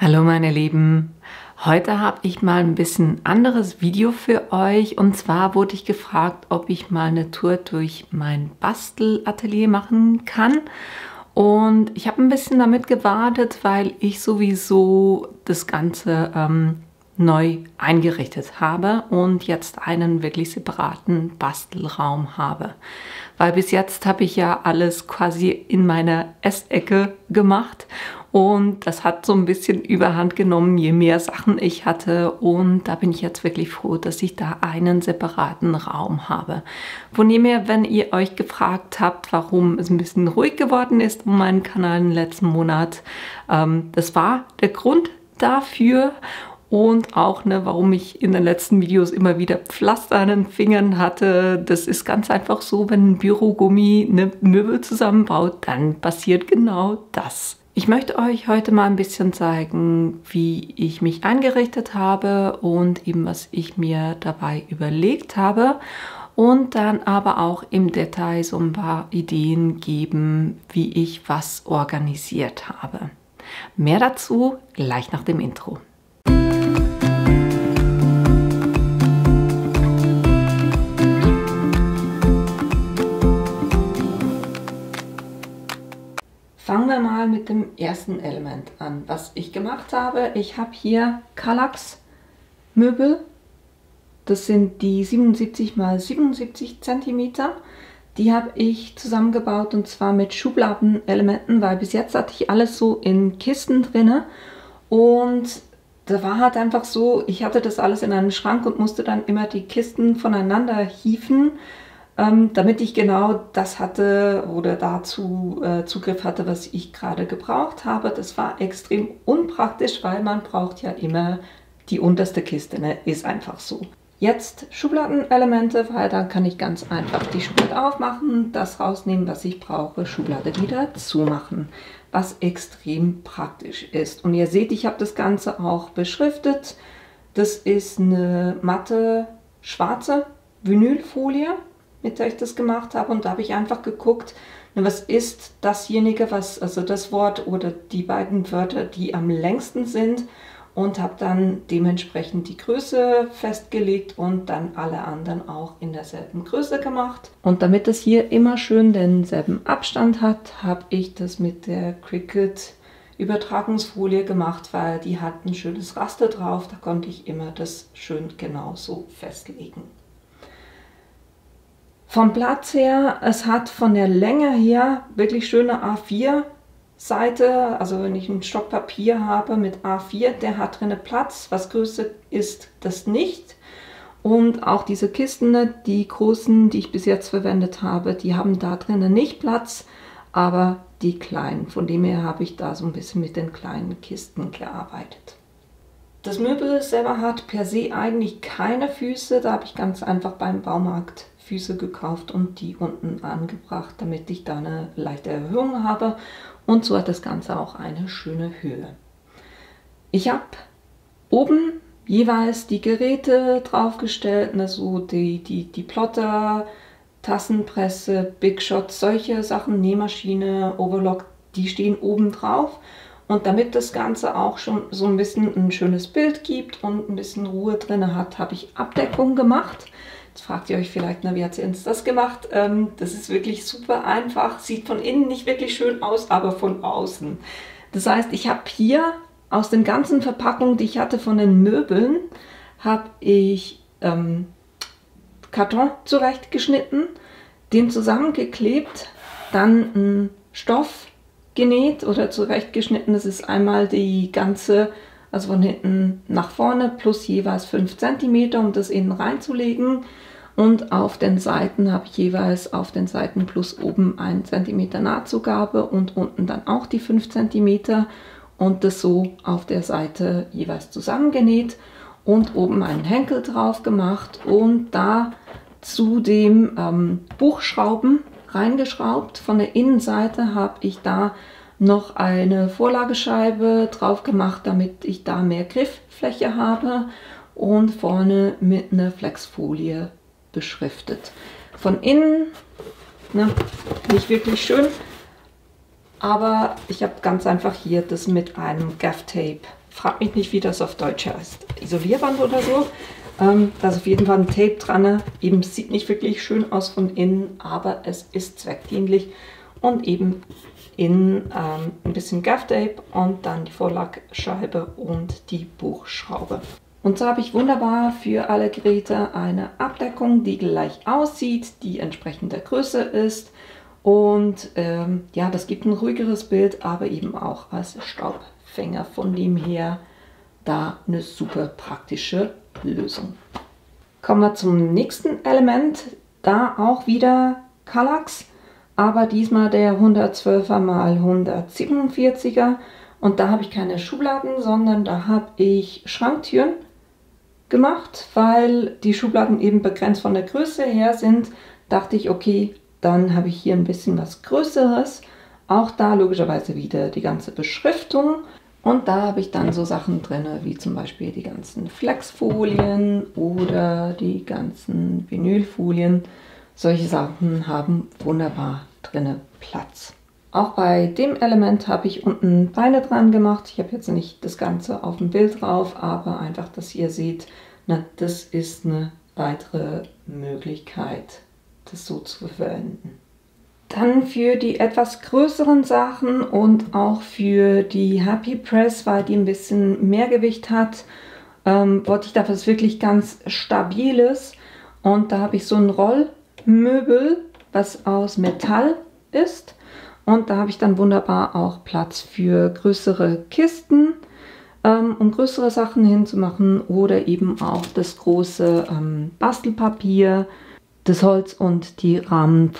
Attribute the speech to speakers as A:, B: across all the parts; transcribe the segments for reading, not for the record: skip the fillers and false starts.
A: Hallo meine Lieben, heute habe ich mal ein bisschen anderes Video für euch und zwar wurde ich gefragt, ob ich mal eine Tour durch mein Bastelatelier machen kann und ich habe ein bisschen damit gewartet, weil ich sowieso das Ganze neu eingerichtet habe und jetzt einen wirklich separaten Bastelraum habe. Weil bis jetzt habe ich ja alles quasi in meiner Essecke gemacht und das hat so ein bisschen überhand genommen, je mehr Sachen ich hatte, und da bin ich jetzt wirklich froh, dass ich da einen separaten Raum habe. Von dem her, wenn ihr euch gefragt habt, warum es ein bisschen ruhig geworden ist um meinen Kanal im letzten Monat, das war der Grund dafür. Und auch, warum ich in den letzten Videos immer wieder Pflaster an den Fingern hatte. Das ist ganz einfach so, wenn ein Bürogummi eine Möbel zusammenbaut, dann passiert genau das. Ich möchte euch heute mal ein bisschen zeigen, wie ich mich eingerichtet habe und eben was ich mir dabei überlegt habe. Und dann aber auch im Detail so ein paar Ideen geben, wie ich was organisiert habe. Mehr dazu gleich nach dem Intro. Fangen wir mal mit dem ersten Element an. Was ich gemacht habe, ich habe hier Kallax Möbel. Das sind die 77 x 77 cm. Die habe ich zusammengebaut und zwar mit Schubladenelementen, weil bis jetzt hatte ich alles so in Kisten drin. Und da war halt einfach so, ich hatte das alles in einem Schrank und musste dann immer die Kisten voneinander hieven, damit ich genau das hatte oder dazu Zugriff hatte, was ich gerade gebraucht habe. Das war extrem unpraktisch, weil man braucht ja immer die unterste Kiste, ne? Ist einfach so. Jetzt Schubladenelemente, weil dann kann ich ganz einfach die Schublade aufmachen, das rausnehmen, was ich brauche, Schublade wieder zumachen, was extrem praktisch ist. Und ihr seht, ich habe das Ganze auch beschriftet. Das ist eine matte schwarze Vinylfolie, mit der ich das gemacht habe, und da habe ich einfach geguckt, was ist dasjenige, also das Wort oder die beiden Wörter, die am längsten sind, und habe dann dementsprechend die Größe festgelegt und dann alle anderen auch in derselben Größe gemacht. Und damit es hier immer schön denselben Abstand hat, habe ich das mit der Cricut Übertragungsfolie gemacht, weil die hat ein schönes Raster drauf, da konnte ich immer das schön genauso festlegen. Vom Platz her, es hat von der Länge her wirklich schöne A4 Seite, also wenn ich ein Stock Papier habe mit A4, der hat drin Platz, was größer ist das nicht. Und auch diese Kisten, die großen, die ich bis jetzt verwendet habe, die haben da drinnen nicht Platz, aber die kleinen. Von dem her habe ich da so ein bisschen mit den kleinen Kisten gearbeitet. Das Möbel selber hat per se eigentlich keine Füße, da habe ich ganz einfach beim Baumarkt Füße gekauft und die unten angebracht, damit ich da eine leichte Erhöhung habe, und so hat das Ganze auch eine schöne Höhe. Ich habe oben jeweils die Geräte draufgestellt, so die Plotter, Tassenpresse, Big Shot, solche Sachen, Nähmaschine, Overlock, die stehen oben drauf. Und damit das Ganze auch schon so ein bisschen ein schönes Bild gibt und ein bisschen Ruhe drin hat, habe ich Abdeckung gemacht. Jetzt fragt ihr euch vielleicht, wie hat sie uns das gemacht? Das ist wirklich super einfach. Sieht von innen nicht wirklich schön aus, aber von außen. Das heißt, ich habe hier aus den ganzen Verpackungen, die ich hatte von den Möbeln, habe ich Karton zurechtgeschnitten, den zusammengeklebt, dann einen Stoff genäht oder zurechtgeschnitten. Das ist einmal die ganze, also von hinten nach vorne, plus jeweils 5 cm, um das innen reinzulegen. Und auf den Seiten habe ich jeweils auf den Seiten plus oben 1 cm Nahtzugabe und unten dann auch die 5 cm und das so auf der Seite jeweils zusammengenäht und oben einen Henkel drauf gemacht und da zudem Buchschrauben reingeschraubt. Von der Innenseite habe ich da noch eine Vorlagescheibe drauf gemacht, damit ich da mehr Grifffläche habe, und vorne mit einer Flexfolie beschriftet. Von innen nicht wirklich schön, aber ich habe ganz einfach hier das mit einem Gaff-Tape frag mich nicht, wie das auf Deutsch heißt. Isolierband oder so. Da ist auf jeden Fall ein Tape dran. Eben sieht nicht wirklich schön aus von innen, aber es ist zweckdienlich. Und eben in ein bisschen Gafftape und dann die Vorlackscheibe und die Buchschraube. Und so habe ich wunderbar für alle Geräte eine Abdeckung, die gleich aussieht, die entsprechend der Größe ist. Und ja, das gibt ein ruhigeres Bild, aber eben auch als Staubfänger. Von dem her da eine super praktische Lösung. Kommen wir zum nächsten Element. Da auch wieder Kallax, aber diesmal der 112er x 147er. Und da habe ich keine Schubladen, sondern da habe ich Schranktüren gemacht, weil die Schubladen eben begrenzt von der Größe her sind. Dachte ich, okay, dann habe ich hier ein bisschen was Größeres. Auch da logischerweise wieder die ganze Beschriftung. Und da habe ich dann so Sachen drin, wie zum Beispiel die ganzen Flexfolien oder die ganzen Vinylfolien. Solche Sachen haben wunderbar drinne Platz. Auch bei dem Element habe ich unten Beine dran gemacht. Ich habe jetzt nicht das Ganze auf dem Bild drauf, aber einfach, dass ihr seht, na, das ist eine weitere Möglichkeit, das so zu verwenden. Dann für die etwas größeren Sachen und auch für die Happy Press, weil die ein bisschen mehr Gewicht hat, wollte ich da was wirklich ganz Stabiles. Und da habe ich so ein Rollmöbel, was aus Metall ist. Und da habe ich dann wunderbar auch Platz für größere Kisten, um größere Sachen hinzumachen oder eben auch das große Bastelpapier, das Holz und die Rahmen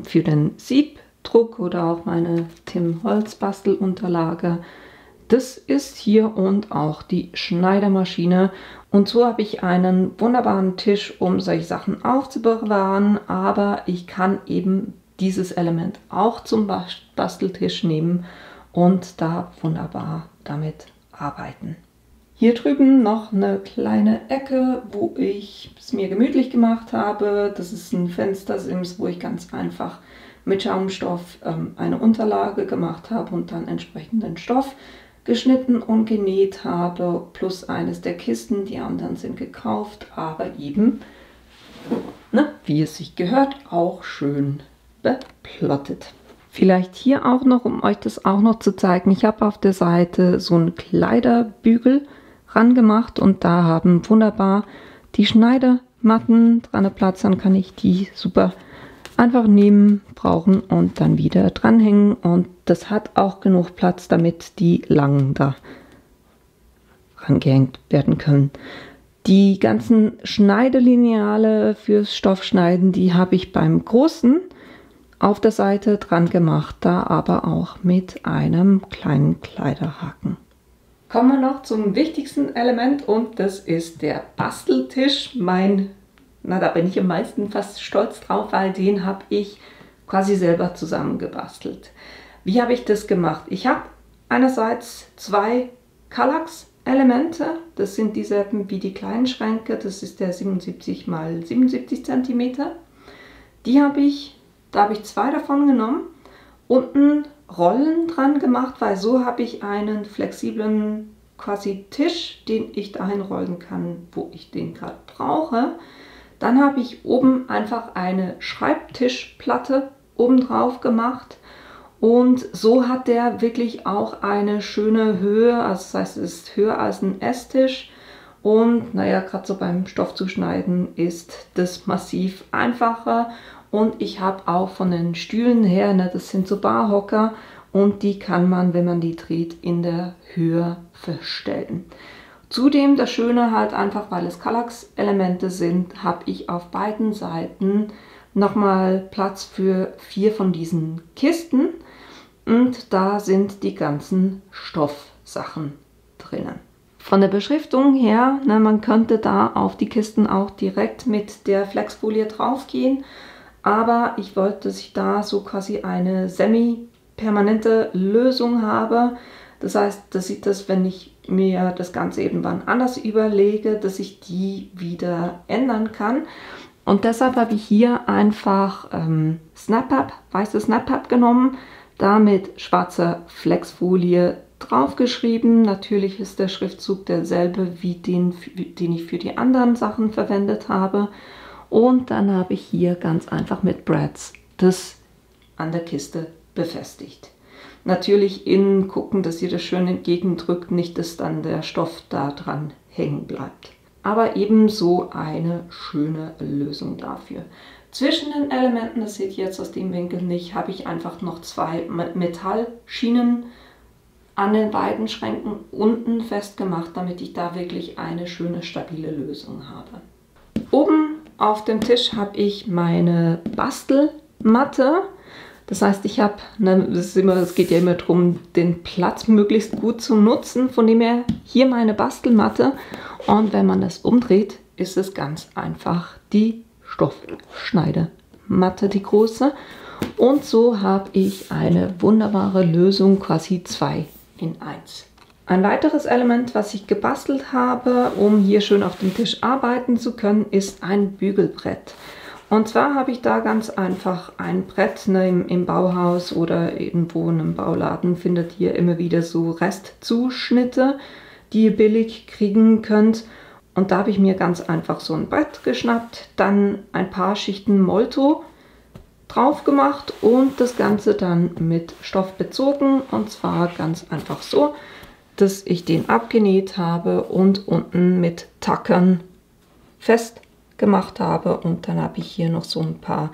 A: für den Siebdruck oder auch meine Tim Holz Bastelunterlage. Das ist hier und auch die Schneidermaschine. Und so habe ich einen wunderbaren Tisch, um solche Sachen aufzubewahren, aber ich kann eben dieses Element auch zum Basteltisch nehmen und da wunderbar damit arbeiten. Hier drüben noch eine kleine Ecke, wo ich es mir gemütlich gemacht habe. Das ist ein Fenstersims, wo ich ganz einfach mit Schaumstoff eine Unterlage gemacht habe und dann entsprechenden Stoff geschnitten und genäht habe. Plus eines der Kisten, die anderen sind gekauft, aber eben, ne, wie es sich gehört, auch schön beplottet. Vielleicht hier auch noch, um euch das auch noch zu zeigen, ich habe auf der Seite so einen Kleiderbügel ran gemacht und da haben wunderbar die Schneidematten dran Platz, dann kann ich die super einfach nehmen, brauchen und dann wieder dranhängen und das hat auch genug Platz, damit die langen da rangehängt werden können. Die ganzen Schneidelineale fürs Stoffschneiden, die habe ich beim großen auf der Seite dran gemacht, da aber auch mit einem kleinen Kleiderhaken. Kommen wir noch zum wichtigsten Element und das ist der Basteltisch. Da bin ich am meisten fast stolz drauf, weil den habe ich quasi selber zusammengebastelt. Wie habe ich das gemacht? Ich habe einerseits zwei Kallax-Elemente, das sind dieselben wie die kleinen Schränke, das ist der 77 x 77 cm. Da habe ich zwei davon genommen, unten Rollen dran gemacht, weil so habe ich einen flexiblen quasi Tisch, den ich dahin rollen kann, wo ich den gerade brauche. Dann habe ich oben einfach eine Schreibtischplatte oben drauf gemacht und so hat der wirklich auch eine schöne Höhe, also das heißt, es ist höher als ein Esstisch und naja, gerade so beim Stoffzuschneiden ist das massiv einfacher. Und ich habe auch von den Stühlen her, ne, das sind so Barhocker und die kann man, wenn man die dreht, in der Höhe verstellen. Zudem das Schöne halt einfach, weil es Kallax-Elemente sind, habe ich auf beiden Seiten nochmal Platz für 4 von diesen Kisten und da sind die ganzen Stoffsachen drinnen. Von der Beschriftung her, ne, man könnte da auf die Kisten auch direkt mit der Flexfolie drauf gehen. Aber ich wollte, dass ich da so quasi eine semi-permanente Lösung habe. Das heißt, dass ich das, wenn ich mir das Ganze irgendwann anders überlege, dass ich die wieder ändern kann. Und deshalb habe ich hier einfach Snap-Up, weiße Snap-Up genommen, da mit schwarzer Flexfolie draufgeschrieben. Natürlich ist der Schriftzug derselbe wie den ich für die anderen Sachen verwendet habe. Und dann habe ich hier ganz einfach mit Brads das an der Kiste befestigt. Natürlich innen gucken, dass ihr das schön entgegendrückt, nicht dass dann der Stoff da dran hängen bleibt. Aber ebenso eine schöne Lösung dafür. Zwischen den Elementen, das seht ihr jetzt aus dem Winkel nicht, habe ich einfach noch 2 Metallschienen an den beiden Schränken unten festgemacht, damit ich da wirklich eine schöne stabile Lösung habe. Oben auf dem Tisch habe ich meine Bastelmatte. Das heißt, ich habe, es geht ja immer darum, den Platz möglichst gut zu nutzen. Von dem her hier meine Bastelmatte. Und wenn man das umdreht, ist es ganz einfach die Stoffschneidematte, die große. Und so habe ich eine wunderbare Lösung, quasi 2 in 1. Ein weiteres Element, was ich gebastelt habe, um hier schön auf dem Tisch arbeiten zu können, ist ein Bügelbrett. Und zwar habe ich da ganz einfach ein Brett, im Bauhaus oder irgendwo in einem Bauladen findet ihr immer wieder so Restzuschnitte, die ihr billig kriegen könnt. Und da habe ich mir ganz einfach so ein Brett geschnappt, dann ein paar Schichten Molto drauf gemacht und das Ganze dann mit Stoff bezogen. Und zwar ganz einfach so, dass ich den abgenäht habe und unten mit Tackern festgemacht habe. Und dann habe ich hier noch so ein paar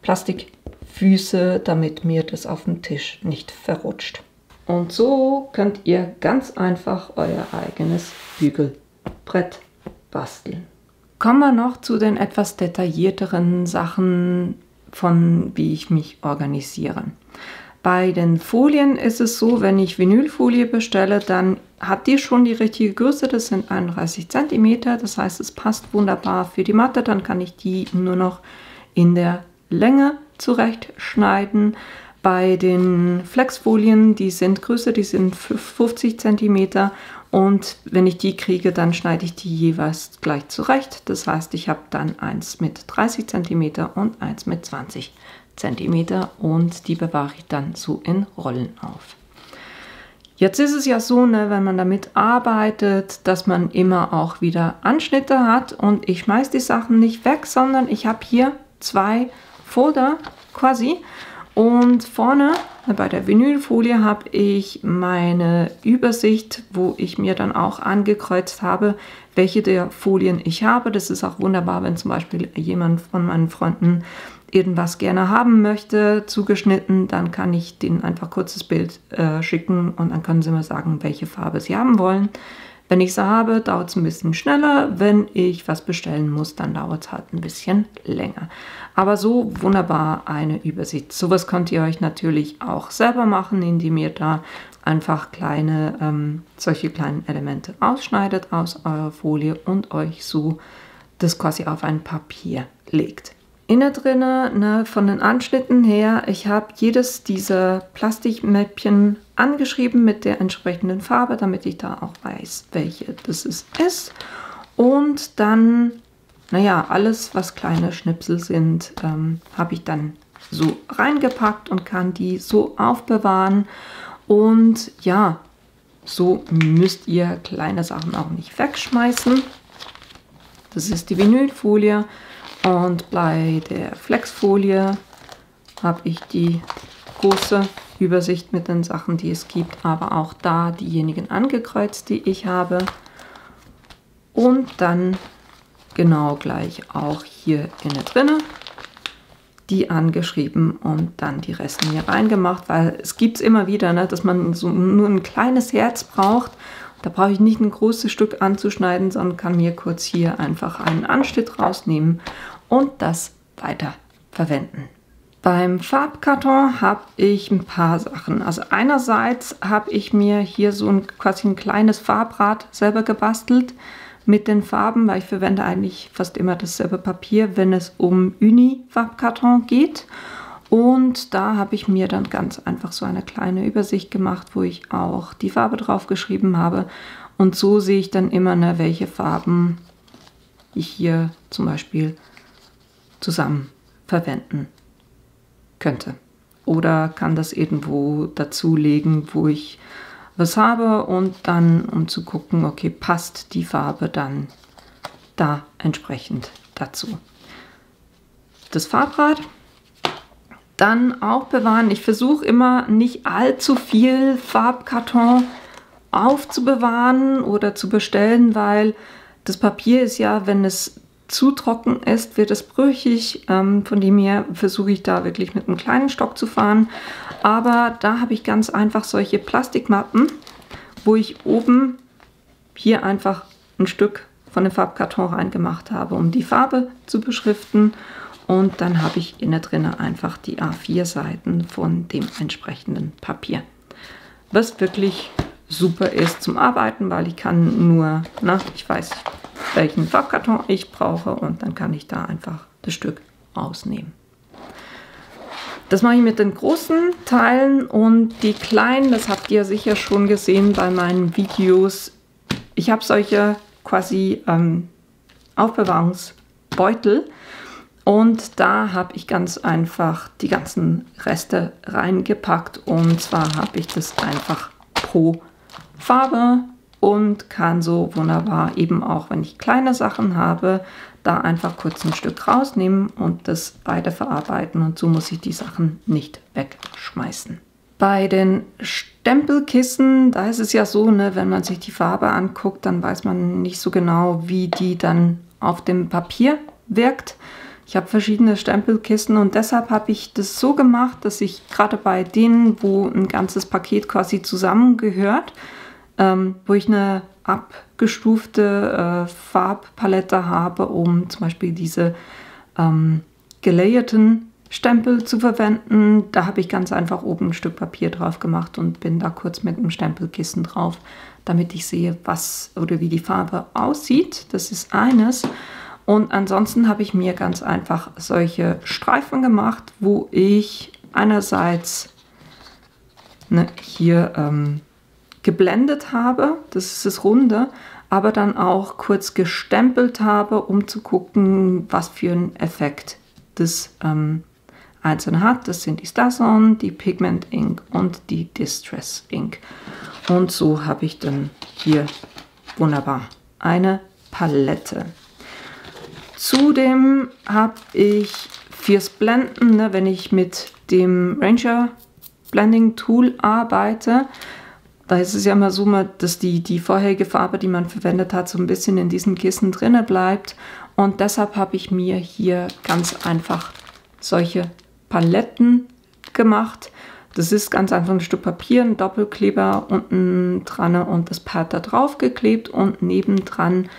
A: Plastikfüße, damit mir das auf dem Tisch nicht verrutscht. Und so könnt ihr ganz einfach euer eigenes Bügelbrett basteln. Kommen wir noch zu den etwas detaillierteren Sachen, von wie ich mich organisiere. Bei den Folien ist es so, wenn ich Vinylfolie bestelle, dann hat die schon die richtige Größe, das sind 31 cm, das heißt, es passt wunderbar für die Matte, dann kann ich die nur noch in der Länge zurechtschneiden. Bei den Flexfolien, die sind größer, die sind 50 cm und wenn ich die kriege, dann schneide ich die jeweils gleich zurecht. Das heißt, ich habe dann eins mit 30 cm und eins mit 20 cm und die bewahre ich dann so in Rollen auf. Jetzt ist es ja so, wenn man damit arbeitet, dass man immer auch wieder Anschnitte hat und ich schmeiße die Sachen nicht weg, sondern ich habe hier 2 Folder quasi. Und vorne bei der Vinylfolie habe ich meine Übersicht, wo ich mir dann auch angekreuzt habe, welche der Folien ich habe. Das ist auch wunderbar, wenn zum Beispiel jemand von meinen Freunden irgendwas gerne haben möchte, zugeschnitten, dann kann ich denen einfach kurzes Bild schicken und dann können sie mir sagen, welche Farbe sie haben wollen. Wenn ich sie habe, dauert es ein bisschen schneller. Wenn ich was bestellen muss, dann dauert es halt ein bisschen länger. Aber so wunderbar eine Übersicht. Sowas könnt ihr euch natürlich auch selber machen, indem ihr da einfach solche kleinen Elemente ausschneidet aus eurer Folie und euch so das quasi auf ein Papier legt. Innen drinne, von den Anschnitten her, ich habe jedes dieser Plastikmäppchen angeschrieben mit der entsprechenden Farbe, damit ich da auch weiß, welche das ist. Und dann, alles, was kleine Schnipsel sind, habe ich dann so reingepackt und kann die so aufbewahren. Und ja, so müsst ihr kleine Sachen auch nicht wegschmeißen. Das ist die Vinylfolie. Und bei der Flexfolie habe ich die große Übersicht mit den Sachen, die es gibt, aber auch da diejenigen angekreuzt, die ich habe. Und dann genau gleich auch hier innen drinne die angeschrieben und dann die Resten hier reingemacht, weil es gibt es immer wieder, dass man so nur ein kleines Herz braucht. Da brauche ich nicht ein großes Stück anzuschneiden, sondern kann mir kurz hier einfach einen Anschnitt rausnehmen und das weiter verwenden. Beim Farbkarton habe ich ein paar Sachen. Also einerseits habe ich mir hier so quasi ein kleines Farbrad selber gebastelt mit den Farben, weil ich verwende eigentlich fast immer dasselbe Papier, wenn es um Uni-Farbkarton geht. Und da habe ich mir dann ganz einfach so eine kleine Übersicht gemacht, wo ich auch die Farbe drauf geschrieben habe. Und so sehe ich dann immer, welche Farben ich hier zum Beispiel zusammen verwenden könnte. Oder kann das irgendwo dazulegen, wo ich was habe und dann um zu gucken, okay, passt die Farbe dann da entsprechend dazu. Das Farbrad dann auch bewahren. Ich versuche immer nicht allzu viel Farbkarton aufzubewahren oder zu bestellen, weil das Papier ist ja, wenn es zu trocken ist, wird es brüchig. Von dem her versuche ich da wirklich mit einem kleinen Stock zu fahren. Aber da habe ich ganz einfach solche Plastikmappen, wo ich oben hier einfach ein Stück von dem Farbkarton reingemacht habe, um die Farbe zu beschriften. Und dann habe ich innen drin einfach die A4 Seiten von dem entsprechenden Papier. Was wirklich super ist zum Arbeiten, weil ich kann nur, ich weiß, welchen Farbkarton ich brauche und dann kann ich da einfach das Stück rausnehmen. Das mache ich mit den großen Teilen und die kleinen, das habt ihr sicher schon gesehen bei meinen Videos. Ich habe solche quasi Aufbewahrungsbeutel und da habe ich ganz einfach die ganzen Reste reingepackt und zwar habe ich das einfach pro Farbe und kann so wunderbar eben auch, wenn ich kleine Sachen habe, da einfach kurz ein Stück rausnehmen und das weiterverarbeiten und so muss ich die Sachen nicht wegschmeißen. Bei den Stempelkissen, da ist es ja so, wenn man sich die Farbe anguckt, dann weiß man nicht so genau, wie die dann auf dem Papier wirkt. Ich habe verschiedene Stempelkissen und deshalb habe ich das so gemacht, dass ich gerade bei denen, wo ein ganzes Paket quasi zusammengehört, wo ich eine abgestufte Farbpalette habe, um zum Beispiel diese gelayerten Stempel zu verwenden. Da habe ich ganz einfach oben ein Stück Papier drauf gemacht und bin da kurz mit einem Stempelkissen drauf, damit ich sehe, was oder wie die Farbe aussieht. Das ist eines. Und ansonsten habe ich mir ganz einfach solche Streifen gemacht, wo ich einerseits hier geblendet habe, das ist das Runde, aber dann auch kurz gestempelt habe, um zu gucken, was für einen Effekt das einzeln hat. Das sind die StarzOn, die Pigment Ink und die Distress Ink. Und so habe ich dann hier wunderbar eine Palette. Zudem habe ich fürs Blenden, wenn ich mit dem Ranger Blending Tool arbeite, da ist es ja immer so, dass die vorherige Farbe, die man verwendet hat, so ein bisschen in diesen Kissen drinne bleibt. Und deshalb habe ich mir hier ganz einfach solche Paletten gemacht. Das ist ganz einfach ein Stück Papier, ein Doppelkleber unten dran und das Pad da drauf geklebt und nebendran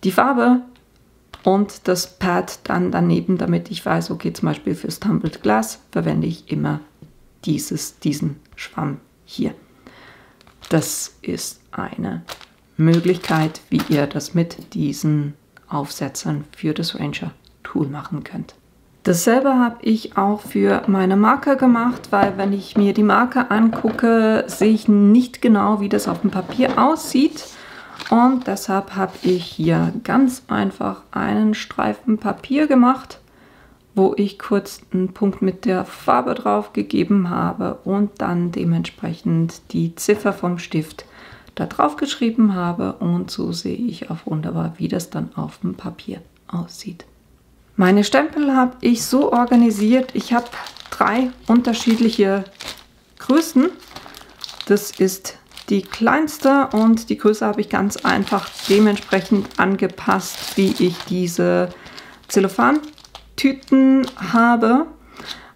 A: die Farbe und das Pad dann daneben, damit ich weiß, okay, zum Beispiel fürs Tumbled Glass verwende ich immer diesen Schwamm hier. Das ist eine Möglichkeit, wie ihr das mit diesen Aufsetzern für das Ranger Tool machen könnt. Dasselbe habe ich auch für meine Marker gemacht, weil wenn ich mir die Marker angucke, sehe ich nicht genau, wie das auf dem Papier aussieht. Und deshalb habe ich hier ganz einfach einen Streifen Papier gemacht, wo ich kurz einen Punkt mit der Farbe drauf gegeben habe und dann dementsprechend die Ziffer vom Stift da drauf geschrieben habe. Und so sehe ich auch wunderbar, wie das dann auf dem Papier aussieht. Meine Stempel habe ich so organisiert, ich habe 3 unterschiedliche Größen. Das ist die kleinste und die Größe habe ich ganz einfach dementsprechend angepasst, wie ich diese Zellophantüten habe.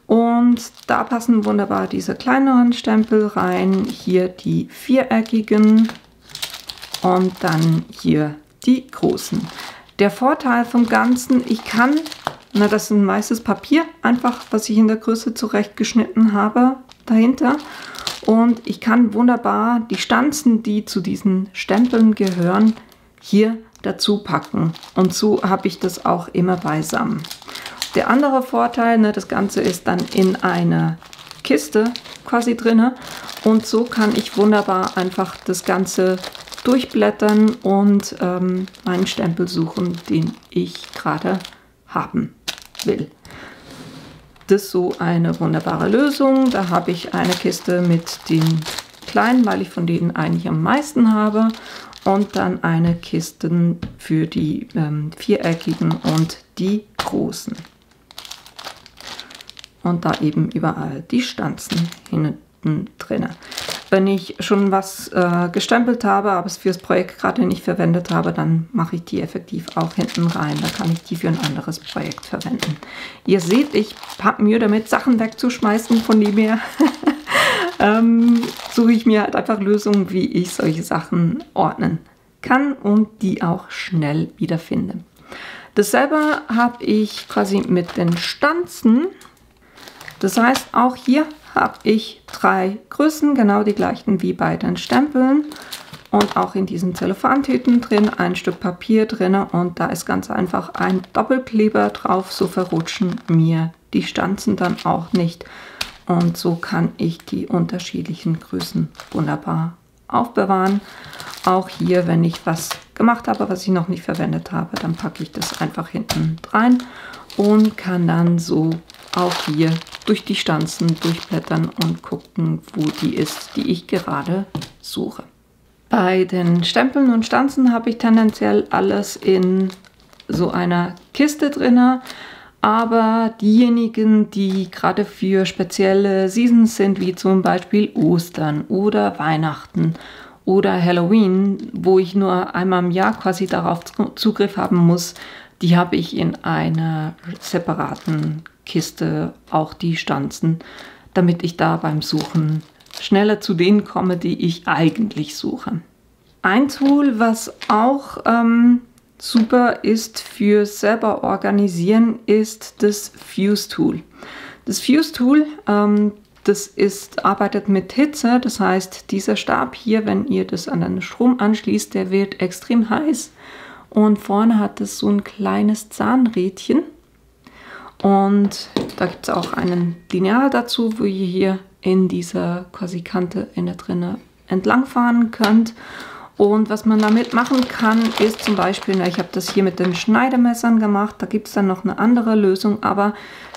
A: Und da passen wunderbar diese kleineren Stempel rein, hier die viereckigen und dann hier die großen. Der Vorteil vom Ganzen, ich kann, das ist ein weißes Papier, einfach was ich in der Größe zurechtgeschnitten habe dahinter. Und ich kann wunderbar die Stanzen, die zu diesen Stempeln gehören, hier dazu packen. Und so habe ich das auch immer beisammen. Der andere Vorteil, das Ganze ist dann in einer Kiste quasi drin. Und so kann ich wunderbar einfach das Ganze durchblättern und meinen Stempel suchen, den ich gerade haben will. Das ist so eine wunderbare Lösung. Da habe ich eine Kiste mit den kleinen, weil ich von denen eigentlich am meisten habe. Und dann eine Kiste für die viereckigen und die großen. Und da eben überall die Stanzen hinten drin. Wenn ich schon was gestempelt habe, aber es fürs Projekt gerade nicht verwendet habe, dann mache ich die effektiv auch hinten rein. Da kann ich die für ein anderes Projekt verwenden. Ihr seht, ich habe Mühe damit, Sachen wegzuschmeißen, von dem her suche ich mir halt einfach Lösungen, wie ich solche Sachen ordnen kann und die auch schnell wiederfinde. Dasselbe habe ich quasi mit den Stanzen. Das heißt, auch hier habe ich 3 Größen, genau die gleichen wie bei den Stempeln. Und auch in diesen Zellophantüten drin, ein Stück Papier drin und da ist ganz einfach ein Doppelkleber drauf. So verrutschen mir die Stanzen dann auch nicht. Und so kann ich die unterschiedlichen Größen wunderbar aufbewahren. Auch hier, wenn ich was gemacht habe, was ich noch nicht verwendet habe, dann packe ich das einfach hinten rein und kann dann so auch hier durch die Stanzen durchblättern und gucken, wo die ist, die ich gerade suche. Bei den Stempeln und Stanzen habe ich tendenziell alles in so einer Kiste drin. Aber diejenigen, die gerade für spezielle Seasons sind, wie zum Beispiel Ostern oder Weihnachten oder Halloween, wo ich nur einmal im Jahr quasi darauf Zugriff haben muss, die habe ich in einer separaten Kiste, auch die Stanzen, damit ich da beim Suchen schneller zu denen komme, die ich eigentlich suche. Ein Tool, was auch super ist für selber organisieren, ist das Fuse Tool. Das Fuse Tool, arbeitet mit Hitze, das heißt, dieser Stab hier, wenn ihr das an den Strom anschließt, der wird extrem heiß und vorne hat es so ein kleines Zahnrädchen und da gibt es auch einen Lineal dazu, wo ihr hier in dieser quasi Kante innen drin entlangfahren könnt. Und was man damit machen kann, ist zum Beispiel, ich habe das hier mit den Schneidemessern gemacht, da gibt es dann noch eine andere Lösung, aber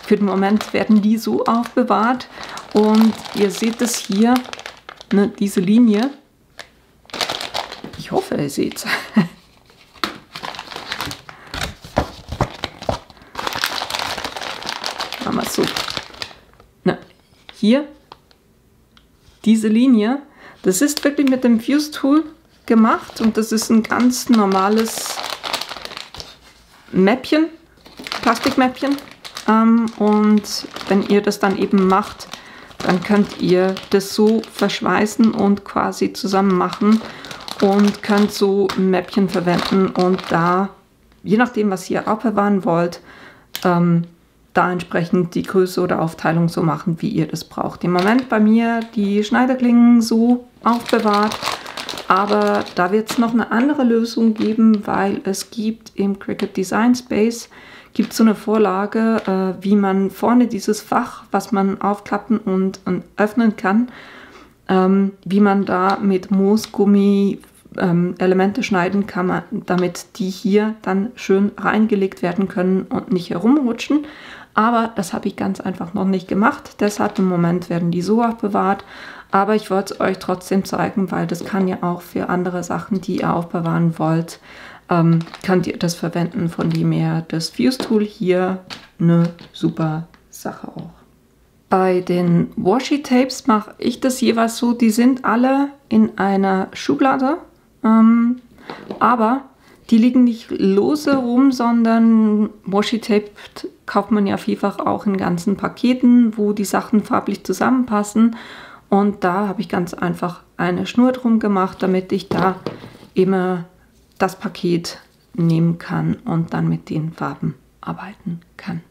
A: für den Moment werden die so aufbewahrt. Und ihr seht es hier, ne, diese Linie. Ich hoffe, ihr seht es. Machen wir es so. Na, hier, diese Linie, das ist wirklich mit dem Fuse Tool gemacht und das ist ein ganz normales Mäppchen, Plastikmäppchen. Und wenn ihr das dann eben macht, dann könnt ihr das so verschweißen und quasi zusammen machen und könnt so ein Mäppchen verwenden und da, je nachdem was ihr aufbewahren wollt, da entsprechend die Größe oder Aufteilung so machen, wie ihr das braucht. Im Moment bei mir die Schneiderklingen so aufbewahrt, aber da wird es noch eine andere Lösung geben, weil es gibt im Cricut Design Space so eine Vorlage, wie man vorne dieses Fach, was man aufklappen und öffnen kann, wie man da mit Moosgummi Elemente schneiden kann, damit die hier dann schön reingelegt werden können und nicht herumrutschen. Aber das habe ich ganz einfach noch nicht gemacht, deshalb im Moment werden die so aufbewahrt. Aber ich wollte es euch trotzdem zeigen, weil das kann ja auch für andere Sachen, die ihr aufbewahren wollt, könnt ihr das verwenden. Von dem her das Fuse Tool hier eine super Sache auch. Bei den Washi Tapes mache ich das jeweils so, die sind alle in einer Schublade, aber die liegen nicht lose rum, sondern Washi Tape kauft man ja vielfach auch in ganzen Paketen, wo die Sachen farblich zusammenpassen. Und da habe ich ganz einfach eine Schnur drum gemacht, damit ich da immer das Paket nehmen kann und dann mit den Farben arbeiten kann.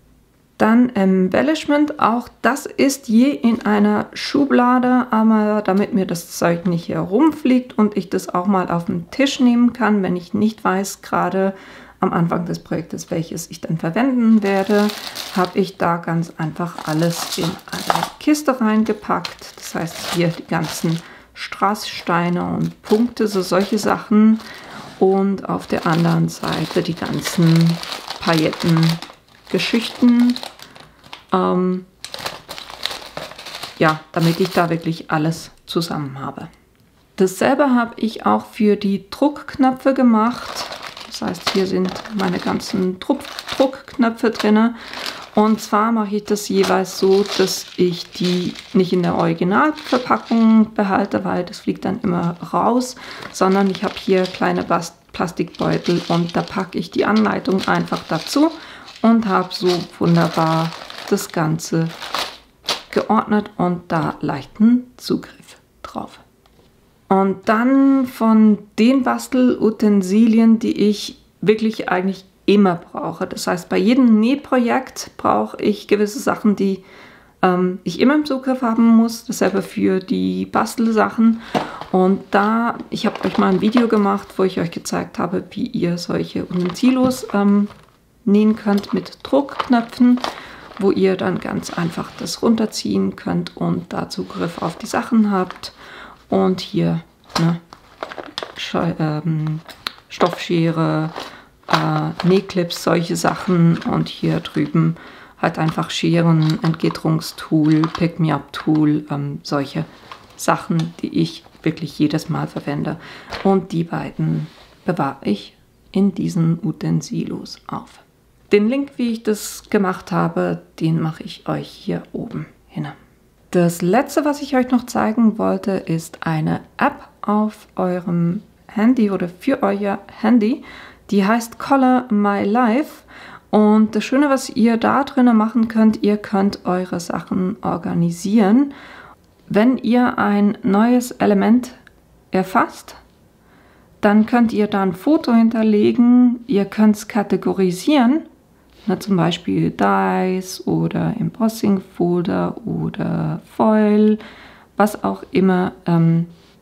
A: Dann Embellishment, auch das ist je in einer Schublade, aber damit mir das Zeug nicht herumfliegt und ich das auch mal auf den Tisch nehmen kann, wenn ich nicht weiß, gerade am Anfang des Projektes, welches ich dann verwenden werde, habe ich da ganz einfach alles in eine Kiste reingepackt. Das heißt hier die ganzen Strasssteine und Punkte, so solche Sachen. Und auf der anderen Seite die ganzen Paillettengeschichten. Ja, damit ich da wirklich alles zusammen habe. Dasselbe habe ich auch für die Druckknöpfe gemacht. Das heißt, hier sind meine ganzen Druckknöpfe drin. Und zwar mache ich das jeweils so, dass ich die nicht in der Originalverpackung behalte, weil das fliegt dann immer raus, sondern ich habe hier kleine Plastikbeutel und da packe ich die Anleitung einfach dazu und habe so wunderbar das Ganze geordnet und da leichten Zugriff drauf. Und dann von den Bastelutensilien, die ich wirklich eigentlich immer brauche. Das heißt, bei jedem Nähprojekt brauche ich gewisse Sachen, die ich immer im Zugriff haben muss. Dasselbe für die Bastelsachen. Und da, ich habe euch mal ein Video gemacht, wo ich euch gezeigt habe, wie ihr solche Utensilos nähen könnt mit Druckknöpfen, wo ihr dann ganz einfach das runterziehen könnt und da Zugriff auf die Sachen habt. Und hier ne, Stoffschere, Nähclips, solche Sachen und hier drüben halt einfach Scheren, Entgitterungstool, Pick-me-up-Tool, solche Sachen, die ich wirklich jedes Mal verwende. Und die beiden bewahre ich in diesen Utensilos auf. Den Link, wie ich das gemacht habe, den mache ich euch hier oben hin. Das letzte, was ich euch noch zeigen wollte, ist eine App auf eurem Handy oder für euer Handy. Die heißt Color My Life und das Schöne, was ihr da drinnen machen könnt, ihr könnt eure Sachen organisieren. Wenn ihr ein neues Element erfasst, dann könnt ihr da ein Foto hinterlegen, ihr könnt es kategorisieren, na, zum Beispiel Dies oder Embossing Folder oder Foil, was auch immer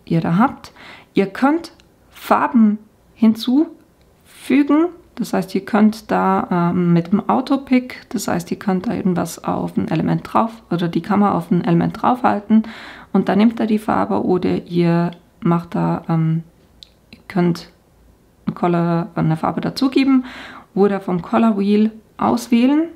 A: ihr da habt. Ihr könnt Farben hinzufügen. Das heißt, ihr könnt da mit dem Autopick, das heißt, ihr könnt da irgendwas auf ein Element drauf oder die Kamera auf ein Element draufhalten und dann nimmt er die Farbe oder ihr macht da, ihr könnt eine Farbe dazugeben oder vom Color Wheel auswählen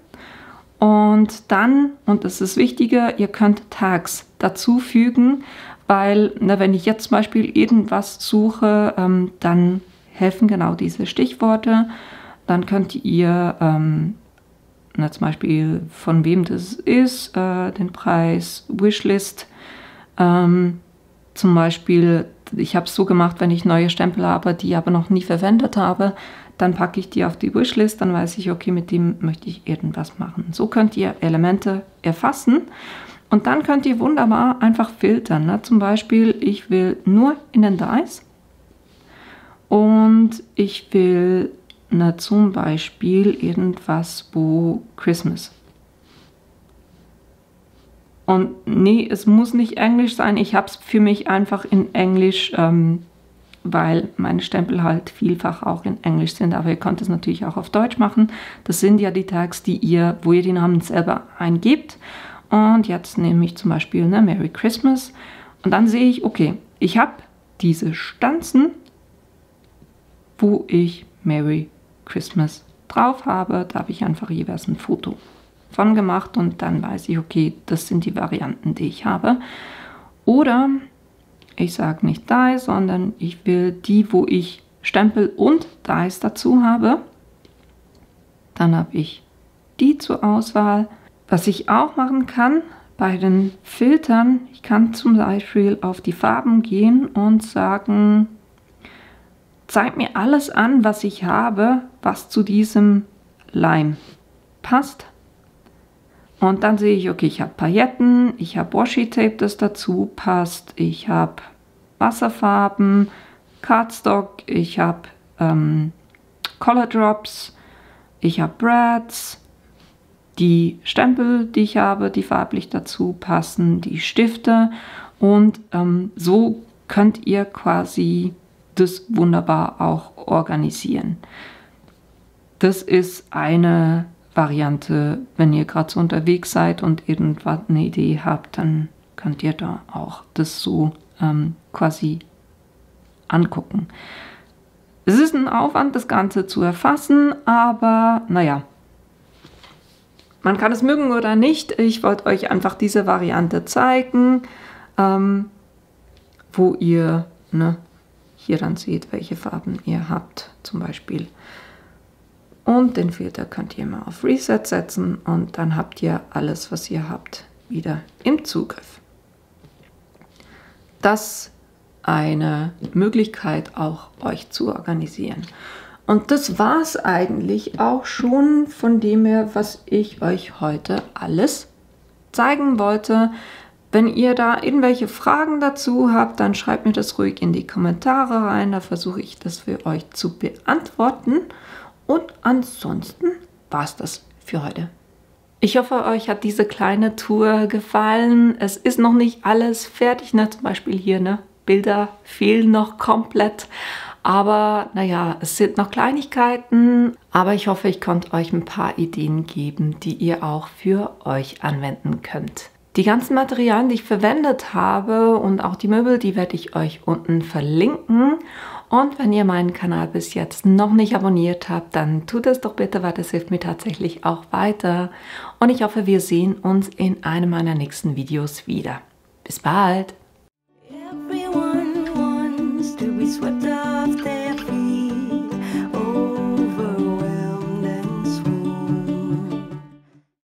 A: und dann, und das ist wichtiger, ihr könnt Tags dazufügen, weil, na, wenn ich jetzt zum Beispiel irgendwas suche, dann helfen genau diese Stichworte. Dann könnt ihr zum Beispiel von wem das ist, den Preis, Wishlist. Zum Beispiel, ich habe es so gemacht, wenn ich neue Stempel habe, die aber noch nie verwendet habe, dann packe ich die auf die Wishlist, dann weiß ich, okay, mit dem möchte ich irgendwas machen. So könnt ihr Elemente erfassen und dann könnt ihr wunderbar einfach filtern. Ne? Zum Beispiel, ich will nur in den Dies. Und ich will zum Beispiel irgendwas, wo Christmas. Und nee, es muss nicht Englisch sein. Ich habe es für mich einfach in Englisch, weil meine Stempel halt vielfach auch in Englisch sind. Aber ihr könnt es natürlich auch auf Deutsch machen. Das sind ja die Tags, wo ihr die Namen selber eingebt. Und jetzt nehme ich zum Beispiel Merry Christmas. Und dann sehe ich, okay, ich habe diese Stanzen, wo ich Merry Christmas drauf habe. Da habe ich einfach jeweils ein Foto von gemacht und dann weiß ich, okay, das sind die Varianten, die ich habe. Oder ich sage nicht Dies, sondern ich will die, wo ich Stempel und Dies dazu habe. Dann habe ich die zur Auswahl. Was ich auch machen kann bei den Filtern, ich kann zum Beispiel auf die Farben gehen und sagen, zeig mir alles an, was ich habe, was zu diesem Leim passt. Und dann sehe ich, okay, ich habe Pailletten, ich habe Washi-Tape, das dazu passt, ich habe Wasserfarben, Cardstock, ich habe Color Drops, ich habe Brads, die Stempel, die ich habe, die farblich dazu passen, die Stifte und so könnt ihr quasi das wunderbar auch organisieren. Das ist eine Variante, wenn ihr gerade so unterwegs seid und irgendwas eine Idee habt, dann könnt ihr da auch das so quasi angucken. Es ist ein Aufwand, das Ganze zu erfassen, aber naja, man kann es mögen oder nicht. Ich wollte euch einfach diese Variante zeigen. wo ihr hier dann seht, welche Farben ihr habt zum Beispiel. Und den Filter könnt ihr mal auf Reset setzen und dann habt ihr alles, was ihr habt, wieder im Zugriff. Das ist eine Möglichkeit, auch euch zu organisieren. Und das war es eigentlich auch schon von dem her, was ich euch heute alles zeigen wollte. Wenn ihr da irgendwelche Fragen dazu habt, dann schreibt mir das ruhig in die Kommentare rein. Da versuche ich das für euch zu beantworten. Und ansonsten war es das für heute. Ich hoffe, euch hat diese kleine Tour gefallen. Es ist noch nicht alles fertig, zum Beispiel hier, Bilder fehlen noch komplett. Aber naja, es sind noch Kleinigkeiten. Aber ich hoffe, ich konnte euch ein paar Ideen geben, die ihr auch für euch anwenden könnt. Die ganzen Materialien, die ich verwendet habe und auch die Möbel, die werde ich euch unten verlinken. Und wenn ihr meinen Kanal bis jetzt noch nicht abonniert habt, dann tut es doch bitte, weil das hilft mir tatsächlich auch weiter. Und ich hoffe, wir sehen uns in einem meiner nächsten Videos wieder. Bis bald! Everyone wants to be swept